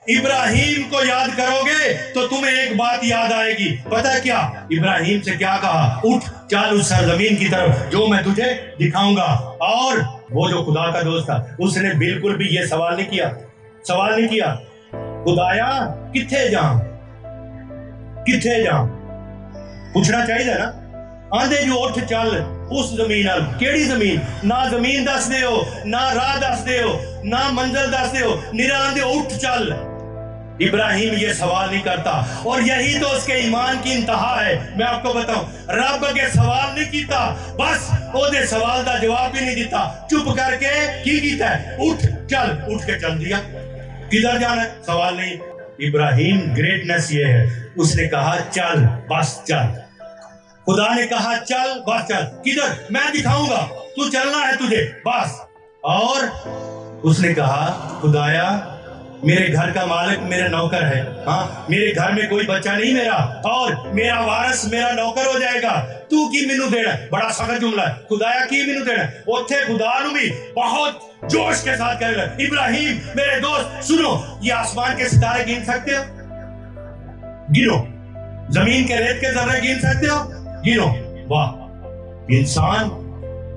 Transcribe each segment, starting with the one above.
ابراہیم کو یاد کرو گے تو تمہیں ایک بات یاد آئے گی. پتہ کیا ابراہیم سے کیا کہا؟ اٹھ چل اس سرزمین کی طرف جو میں تجھے دکھاؤں گا. اور وہ جو خدا کا دوست تھا اس نے بالکل بھی یہ سوال نہیں کیا خدایا کتھے جاؤں. پوچھنا چاہیے نا. آندے جو اٹھ چل اس زمین. کیڑی زمین؟ نہ زمین دس دے ہو، نہ راہ دس دے ہو، نہ منزل دس دے ہو، نرا آندے اٹھ چل. ابراہیم یہ سوال نہیں کرتا، اور یہی تو اس کے ایمان کی انتہا ہے. میں آپ کو بتاؤں، رب کے سوال نہیں کیتا، بس او دے سوال دا جواب بھی نہیں دیتا، چپ کر کے کی کیتا ہے؟ اٹھ چل. اٹھ کے چل دیا. کدھر جانا ہے؟ سوال نہیں. ابراہیم گریٹنس یہ ہے، اس نے کہا چل بس چل. خدا نے کہا چل بس چل. کدھر؟ میں دکھاؤں گا، تو چلنا ہے تجھے بس. اور اس نے کہا خدایا میرے گھر کا مالک میرا نوکر ہے. ہاں میرے گھر میں کوئی بچہ نہیں میرا، اور میرا وارث میرا نوکر ہو جائے گا. تو کی مینوں دینا؟ بڑا سخت جملہ ہے. خدایا کی مینوں دینا؟ اوتھے خدا نو بھی بہت جوش کے ساتھ کہہ رہا ہے ابراہیم میرے دوست سنو، یہ آسمان کے ستارے گن سکتے ہو؟ گنو. زمین کے ریت کے ذرے گن سکتے ہو؟ گنو. واہ انسان،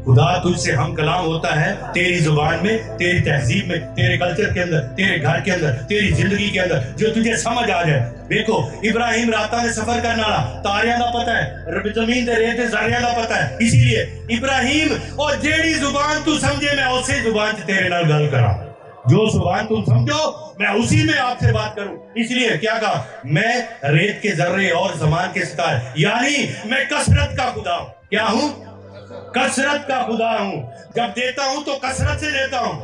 خدا تجھ سے ہم کلام ہوتا ہے تیری زبان میں، تیری تہذیب میں، تیرے کلچر کے اندر، تیرے گھر کے اندر، تیری زندگی کے اندر، جو تجھے سمجھ آ جائے. دیکھو ابراہیم راتاں نے سفر کرنا رہا، تاریاں دا پتہ ہے، زمین دے ریت ذریاں دا پتہ ہے. اسی لیے ابراہیم اور جیڑی زبان تو سمجھے میں اسی زبان سے تیرے نال گل کراں. جو زبان تم سمجھو میں اسی میں آپ سے بات کروں. اس لیے کیا کہا؟ میں ریت کے ذرے اور زمان کے ستارے، یعنی میں کثرت کا خدا ہوں. کیا ہوں؟ کثرت کا خدا ہوں. جب دیتا ہوں تو کثرت سے دیتا ہوں.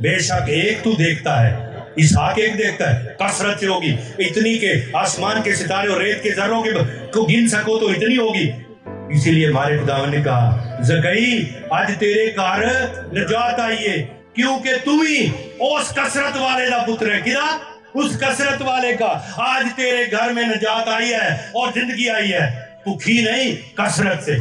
بے شک ایک تو دیکھتا ہے، اسحاق ایک دیکھتا ہے، کثرت سے ہوگی اتنی کہ آسمان کے ستارے اور ریت کے ذروں کو گن سکو تو اتنی ہوگی. اسی لیے ہمارے خداوند نے کہا زکئی آج تیرے گھر نجات آئی ہے، کیونکہ تم ہی اس کثرت والے دا پتر ہے. کیا؟ اس کثرت والے کا. آج تیرے گھر میں نجات آئی ہے اور زندگی آئی ہے، بھوکی نہیں، کثرت سے.